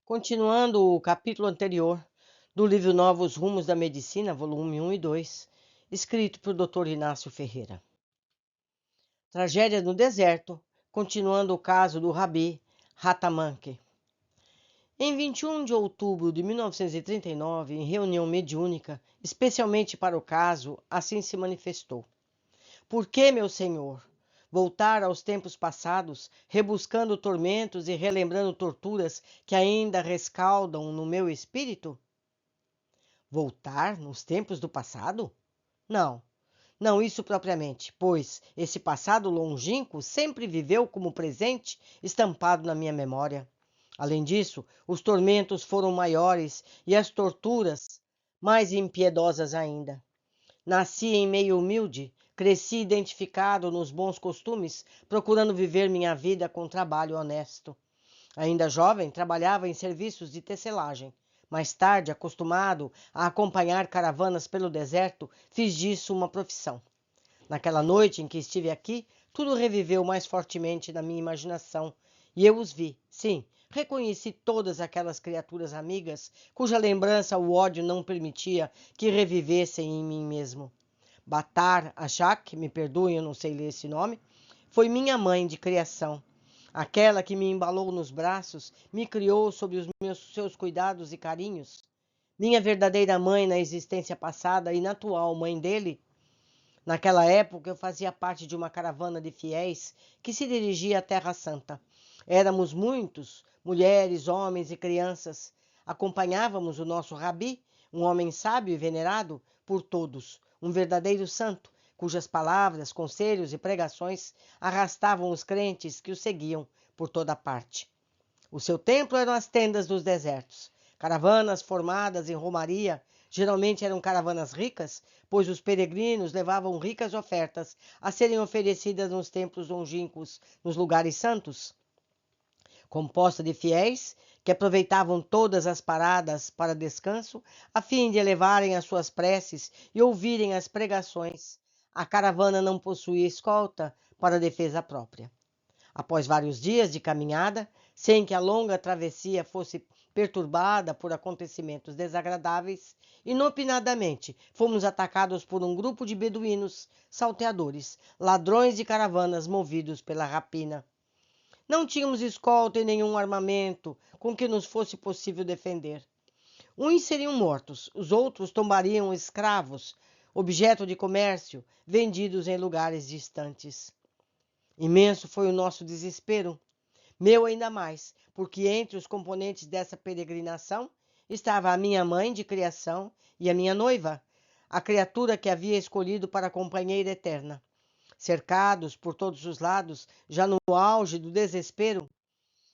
Continuando o capítulo anterior do livro Novos Rumos da Medicina, volume 1 e 2, escrito por Dr. Inácio Ferreira. Tragédia no deserto, continuando o caso do Rabi Ratamanque. Em 21 de outubro de 1939, em reunião mediúnica, especialmente para o caso, assim se manifestou. Por que, meu senhor, voltar aos tempos passados, rebuscando tormentos e relembrando torturas que ainda rescaldam no meu espírito? Voltar nos tempos do passado? Não, não isso propriamente, pois esse passado longínquo sempre viveu como presente estampado na minha memória. Além disso, os tormentos foram maiores e as torturas mais impiedosas ainda. Nasci em meio humilde, cresci identificado nos bons costumes, procurando viver minha vida com trabalho honesto. Ainda jovem, trabalhava em serviços de tecelagem. Mais tarde, acostumado a acompanhar caravanas pelo deserto, fiz disso uma profissão. Naquela noite em que estive aqui, tudo reviveu mais fortemente na minha imaginação, e eu os vi, sim, reconheci todas aquelas criaturas amigas, cuja lembrança o ódio não permitia que revivessem em mim mesmo. Batar Achak, me perdoem, eu não sei ler esse nome, foi minha mãe de criação. Aquela que me embalou nos braços, me criou sob os seus cuidados e carinhos. Minha verdadeira mãe na existência passada e na atual mãe dele. Naquela época eu fazia parte de uma caravana de fiéis que se dirigia à Terra Santa. Éramos muitos, mulheres, homens e crianças. Acompanhávamos o nosso rabi, um homem sábio e venerado por todos, um verdadeiro santo, cujas palavras, conselhos e pregações arrastavam os crentes que o seguiam por toda parte. O seu templo eram as tendas dos desertos. Caravanas formadas em romaria, geralmente eram caravanas ricas, pois os peregrinos levavam ricas ofertas a serem oferecidas nos templos longínquos, nos lugares santos. Composta de fiéis que aproveitavam todas as paradas para descanso, a fim de elevarem as suas preces e ouvirem as pregações. A caravana não possuía escolta para defesa própria. Após vários dias de caminhada, sem que a longa travessia fosse perturbada por acontecimentos desagradáveis, inopinadamente fomos atacados por um grupo de beduínos, salteadores, ladrões de caravanas movidos pela rapina. Não tínhamos escolta e nenhum armamento com que nos fosse possível defender. Uns seriam mortos, os outros tombariam escravos, objeto de comércio, vendidos em lugares distantes. Imenso foi o nosso desespero, meu ainda mais, porque entre os componentes dessa peregrinação estava a minha mãe de criação e a minha noiva, a criatura que havia escolhido para companheira eterna. Cercados por todos os lados, já no auge do desespero,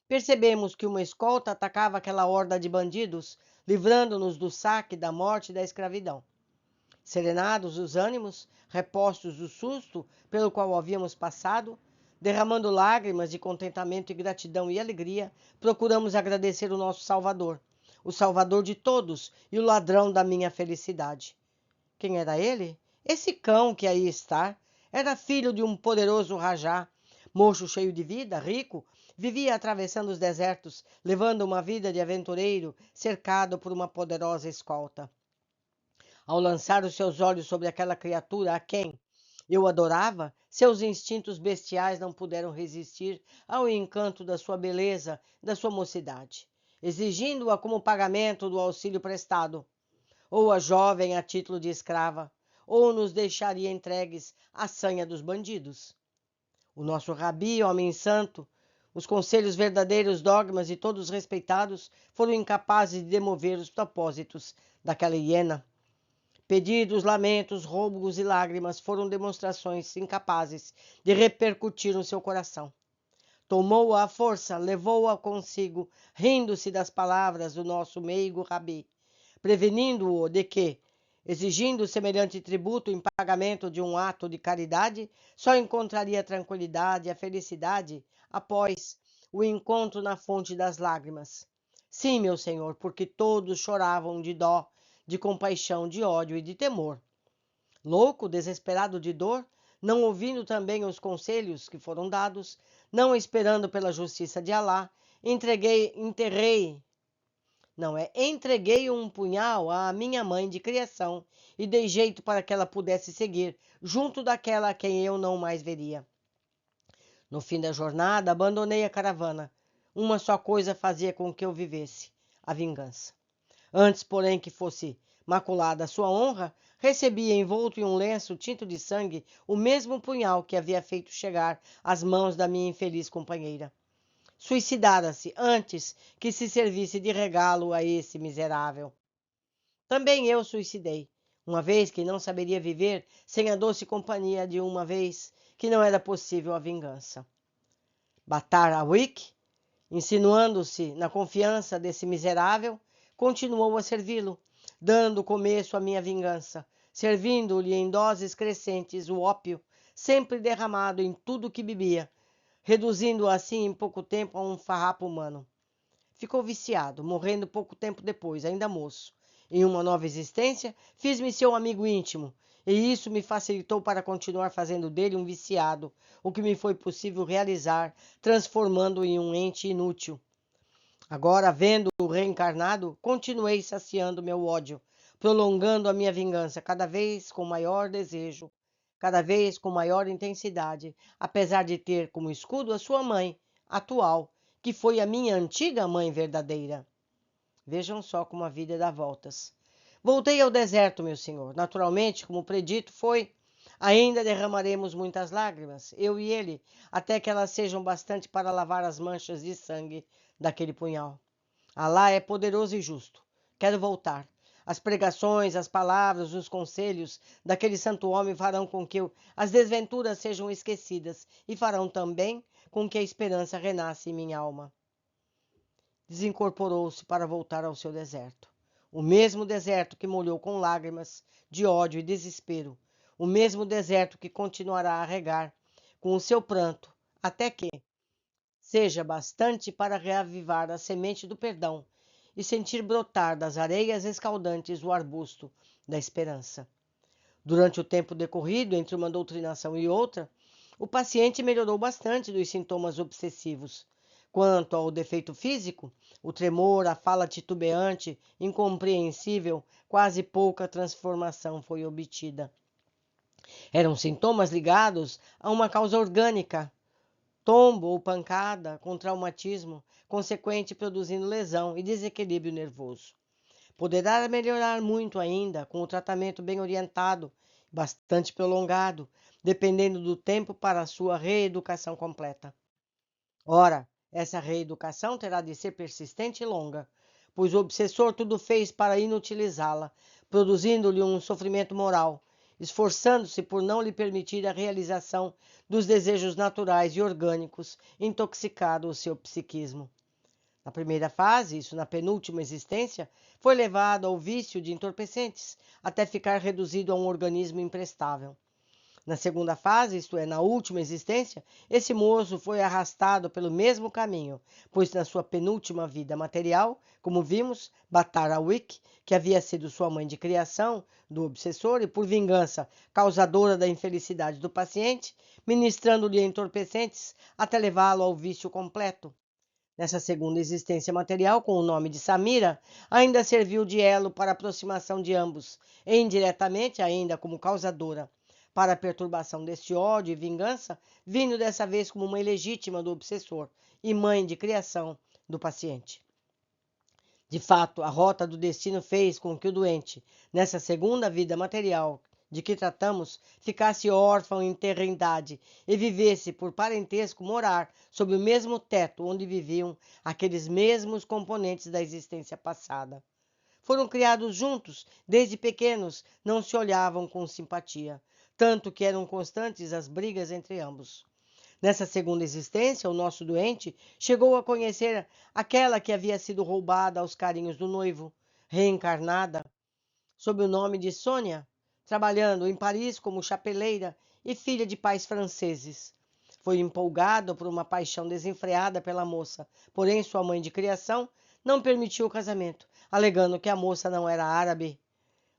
percebemos que uma escolta atacava aquela horda de bandidos, livrando-nos do saque, da morte e da escravidão. Serenados os ânimos, repostos do susto pelo qual havíamos passado, derramando lágrimas de contentamento e gratidão e alegria, procuramos agradecer o nosso Salvador, o Salvador de todos e o ladrão da minha felicidade. Quem era ele? Esse cão que aí está. Era filho de um poderoso rajá, moço cheio de vida, rico, vivia atravessando os desertos, levando uma vida de aventureiro, cercado por uma poderosa escolta. Ao lançar os seus olhos sobre aquela criatura a quem eu adorava, seus instintos bestiais não puderam resistir ao encanto da sua beleza e da sua mocidade, exigindo-a como pagamento do auxílio prestado, ou a jovem a título de escrava, ou nos deixaria entregues à sanha dos bandidos. O nosso rabi, homem santo, os conselhos verdadeiros, dogmas e todos respeitados foram incapazes de demover os propósitos daquela hiena. Pedidos, lamentos, roubos e lágrimas foram demonstrações incapazes de repercutir no seu coração. Tomou-a à força, levou-a consigo, rindo-se das palavras do nosso meigo rabi, prevenindo-o de que, exigindo semelhante tributo em pagamento de um ato de caridade, só encontraria a tranquilidade e a felicidade após o encontro na fonte das lágrimas. Sim, meu senhor, porque todos choravam de dó, de compaixão, de ódio e de temor. Louco, desesperado de dor, não ouvindo também os conselhos que foram dados, não esperando pela justiça de Alá, enterrei Não é, entreguei um punhal à minha mãe de criação e dei jeito para que ela pudesse seguir, junto daquela a quem eu não mais veria. No fim da jornada, abandonei a caravana. Uma só coisa fazia com que eu vivesse: a vingança. Antes, porém, que fosse maculada a sua honra, recebia envolto em um lenço tinto de sangue o mesmo punhal que havia feito chegar às mãos da minha infeliz companheira. Suicidara-se antes que se servisse de regalo a esse miserável. Também eu suicidei, uma vez que não saberia viver sem a doce companhia de uma vez que não era possível a vingança. Batar a Wick, insinuando-se na confiança desse miserável, continuou a servi-lo, dando começo à minha vingança, servindo-lhe em doses crescentes o ópio, sempre derramado em tudo o que bebia, reduzindo-o assim em pouco tempo a um farrapo humano. Ficou viciado, morrendo pouco tempo depois, ainda moço. Em uma nova existência, fiz-me seu amigo íntimo, e isso me facilitou para continuar fazendo dele um viciado, o que me foi possível realizar, transformando-o em um ente inútil. Agora, vendo-o reencarnado, continuei saciando meu ódio, prolongando a minha vingança cada vez com maior desejo, cada vez com maior intensidade, apesar de ter como escudo a sua mãe, atual, que foi a minha antiga mãe verdadeira. Vejam só como a vida dá voltas. Voltei ao deserto, meu senhor. Naturalmente, como predito foi, ainda derramaremos muitas lágrimas, eu e ele, até que elas sejam bastante para lavar as manchas de sangue daquele punhal. Alá é poderoso e justo. Quero voltar. As pregações, as palavras, os conselhos daquele santo homem farão com que as desventuras sejam esquecidas e farão também com que a esperança renasça em minha alma. Desincorporou-se para voltar ao seu deserto. O mesmo deserto que molhou com lágrimas de ódio e desespero. O mesmo deserto que continuará a regar com o seu pranto, até que seja bastante para reavivar a semente do perdão e sentir brotar das areias escaldantes o arbusto da esperança. Durante o tempo decorrido entre uma doutrinação e outra, o paciente melhorou bastante dos sintomas obsessivos. Quanto ao defeito físico, o tremor, a fala titubeante, incompreensível, quase pouca transformação foi obtida. Eram sintomas ligados a uma causa orgânica, tombo ou pancada com traumatismo, consequente produzindo lesão e desequilíbrio nervoso. Poderá melhorar muito ainda com o tratamento bem orientado, bastante prolongado, dependendo do tempo para a sua reeducação completa. Ora, essa reeducação terá de ser persistente e longa, pois o obsessor tudo fez para inutilizá-la, produzindo-lhe um sofrimento moral, esforçando-se por não lhe permitir a realização dos desejos naturais e orgânicos, intoxicado o seu psiquismo. Na primeira fase, isso na penúltima existência, foi levado ao vício de entorpecentes, até ficar reduzido a um organismo imprestável. Na segunda fase, isto é, na última existência, esse moço foi arrastado pelo mesmo caminho, pois na sua penúltima vida material, como vimos, Batara Wick, que havia sido sua mãe de criação, do obsessor e, por vingança, causadora da infelicidade do paciente, ministrando-lhe entorpecentes até levá-lo ao vício completo. Nessa segunda existência material, com o nome de Samira, ainda serviu de elo para a aproximação de ambos, e indiretamente ainda como causadora para a perturbação deste ódio e vingança, vindo dessa vez como mãe legítima do obsessor e mãe de criação do paciente. De fato, a rota do destino fez com que o doente, nessa segunda vida material de que tratamos, ficasse órfão em terrendade e vivesse por parentesco morar sob o mesmo teto onde viviam aqueles mesmos componentes da existência passada. Foram criados juntos, desde pequenos, não se olhavam com simpatia, tanto que eram constantes as brigas entre ambos. Nessa segunda existência, o nosso doente chegou a conhecer aquela que havia sido roubada aos carinhos do noivo, reencarnada, sob o nome de Sônia, trabalhando em Paris como chapeleira e filha de pais franceses. Foi empolgado por uma paixão desenfreada pela moça, porém sua mãe de criação não permitiu o casamento, alegando que a moça não era árabe.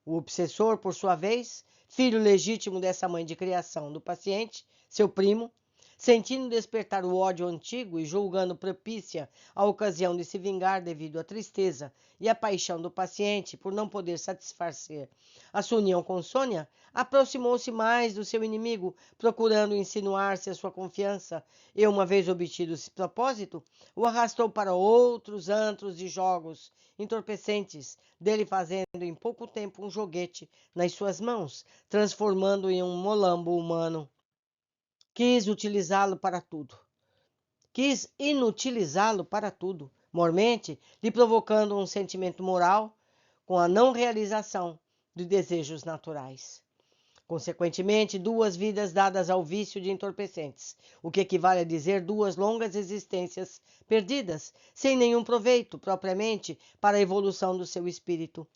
O obsessor, por sua vez, filho legítimo dessa mãe de criação do paciente, seu primo, sentindo despertar o ódio antigo e julgando propícia a ocasião de se vingar devido à tristeza e à paixão do paciente por não poder satisfazer a sua união com Sônia, aproximou-se mais do seu inimigo, procurando insinuar-se a sua confiança, e, uma vez obtido esse propósito, o arrastou para outros antros de jogos entorpecentes, dele fazendo em pouco tempo um joguete nas suas mãos, transformando-o em um molambo humano. Quis utilizá-lo para tudo. Quis inutilizá-lo para tudo, mormente lhe provocando um sentimento moral com a não realização de desejos naturais. Consequentemente, 2 vidas dadas ao vício de entorpecentes, o que equivale a dizer 2 longas existências perdidas, sem nenhum proveito propriamente para a evolução do seu espírito.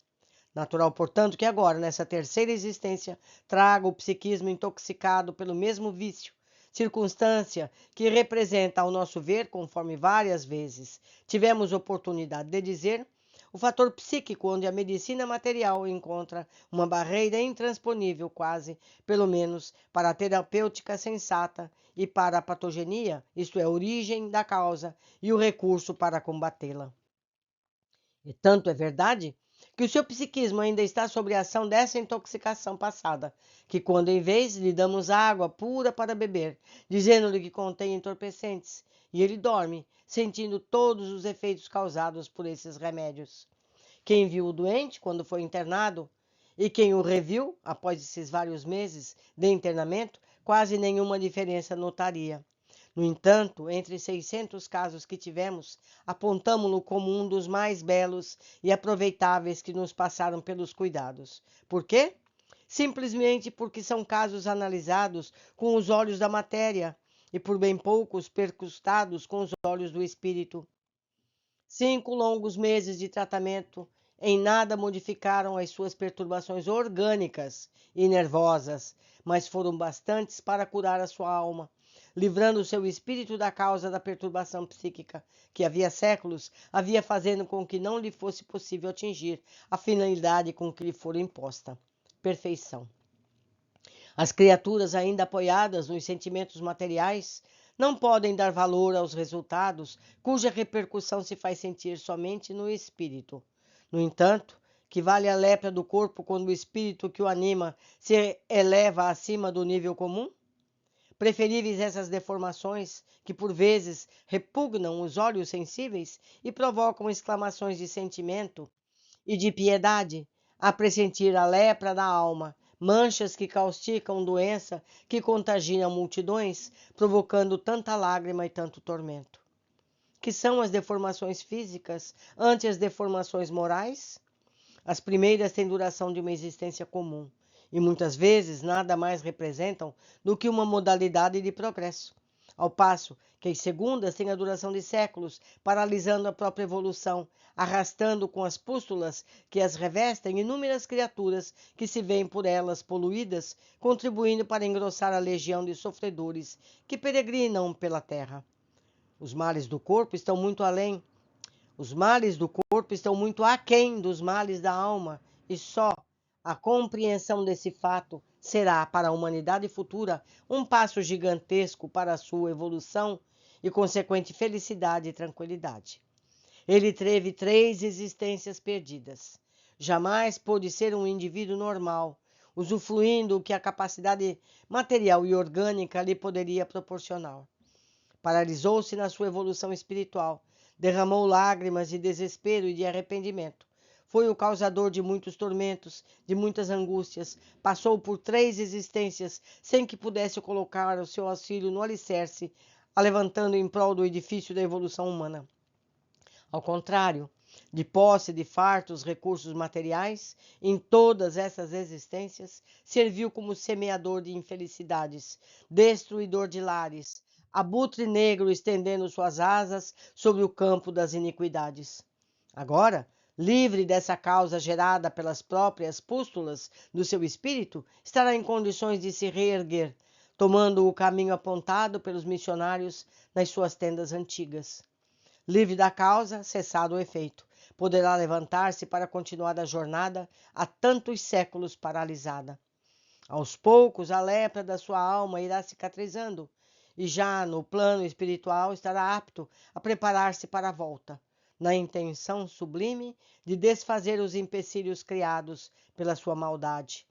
Natural, portanto, que agora, nessa terceira existência, traga o psiquismo intoxicado pelo mesmo vício, circunstância que representa, ao nosso ver, conforme várias vezes tivemos oportunidade de dizer, o fator psíquico onde a medicina material encontra uma barreira intransponível quase, pelo menos para a terapêutica sensata e para a patogenia, isto é, a origem da causa e o recurso para combatê-la. E tanto é verdade que o seu psiquismo ainda está sob a ação dessa intoxicação passada, que quando em vez lhe damos água pura para beber, dizendo-lhe que contém entorpecentes, e ele dorme, sentindo todos os efeitos causados por esses remédios. Quem viu o doente quando foi internado e quem o reviu após esses vários meses de internamento, quase nenhuma diferença notaria. No entanto, entre 600 casos que tivemos, apontamo-lo como um dos mais belos e aproveitáveis que nos passaram pelos cuidados. Por quê? Simplesmente porque são casos analisados com os olhos da matéria e por bem poucos percustados com os olhos do espírito. 5 longos meses de tratamento em nada modificaram as suas perturbações orgânicas e nervosas, mas foram bastantes para curar a sua alma, livrando o seu espírito da causa da perturbação psíquica, que havia séculos havia fazendo com que não lhe fosse possível atingir a finalidade com que lhe fora imposta: perfeição. As criaturas ainda apoiadas nos sentimentos materiais não podem dar valor aos resultados cuja repercussão se faz sentir somente no espírito. No entanto, que vale a lepra do corpo quando o espírito que o anima se eleva acima do nível comum? Preferíveis essas deformações que por vezes repugnam os olhos sensíveis e provocam exclamações de sentimento e de piedade, a pressentir a lepra da alma, manchas que causticam doença que contagiam multidões, provocando tanta lágrima e tanto tormento. Que são as deformações físicas ante as deformações morais? As primeiras têm duração de uma existência comum e muitas vezes nada mais representam do que uma modalidade de progresso, ao passo que as segundas têm a duração de séculos, paralisando a própria evolução, arrastando com as pústulas que as revestem inúmeras criaturas que se veem por elas poluídas, contribuindo para engrossar a legião de sofredores que peregrinam pela terra. Os males do corpo estão muito além. Os males do corpo estão muito aquém dos males da alma, e só a compreensão desse fato será para a humanidade futura um passo gigantesco para a sua evolução e consequente felicidade e tranquilidade. Ele teve 3 existências perdidas. Jamais pôde ser um indivíduo normal, usufruindo o que a capacidade material e orgânica lhe poderia proporcionar. Paralisou-se na sua evolução espiritual, derramou lágrimas de desespero e de arrependimento. Foi o causador de muitos tormentos, de muitas angústias. Passou por 3 existências sem que pudesse colocar o seu auxílio no alicerce, alevantando em prol do edifício da evolução humana. Ao contrário, de posse de fartos recursos materiais, em todas essas existências, serviu como semeador de infelicidades, destruidor de lares, abutre negro estendendo suas asas sobre o campo das iniquidades. Agora, livre dessa causa gerada pelas próprias pústulas do seu espírito, estará em condições de se reerguer, tomando o caminho apontado pelos missionários nas suas tendas antigas. Livre da causa, cessado o efeito, poderá levantar-se para continuar a jornada há tantos séculos paralisada. Aos poucos, a lepra da sua alma irá cicatrizando, e já no plano espiritual estará apto a preparar-se para a volta, na intenção sublime de desfazer os empecilhos criados pela sua maldade.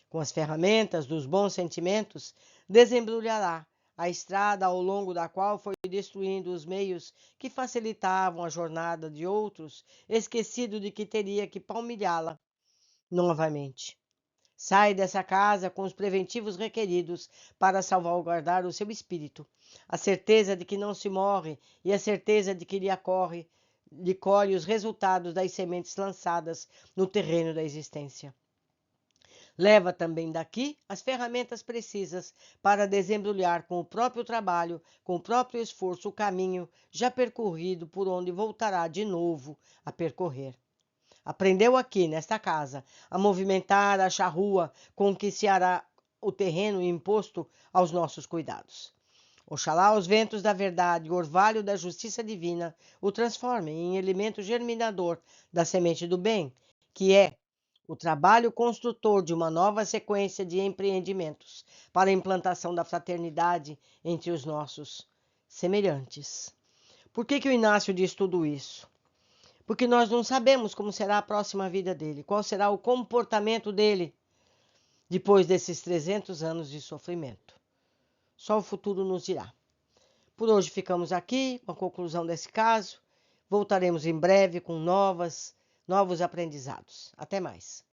Com as ferramentas dos bons sentimentos, desembrulhará a estrada ao longo da qual foi destruindo os meios que facilitavam a jornada de outros, esquecido de que teria que palmilhá-la novamente. Sai dessa casa com os preventivos requeridos para salvaguardar o seu espírito, a certeza de que não se morre e a certeza de que lhe colhe os resultados das sementes lançadas no terreno da existência. Leva também daqui as ferramentas precisas para desembrulhar com o próprio trabalho, com o próprio esforço, o caminho já percorrido por onde voltará de novo a percorrer. Aprendeu aqui, nesta casa, a movimentar a charrua com que se hará o terreno imposto aos nossos cuidados. Oxalá os ventos da verdade, o orvalho da justiça divina, o transformem em elemento germinador da semente do bem, que é o trabalho construtor de uma nova sequência de empreendimentos para a implantação da fraternidade entre os nossos semelhantes. Por que o Inácio diz tudo isso? Porque nós não sabemos como será a próxima vida dele, qual será o comportamento dele depois desses 300 anos de sofrimento. Só o futuro nos dirá. Por hoje ficamos aqui com a conclusão desse caso. Voltaremos em breve com novos aprendizados. Até mais.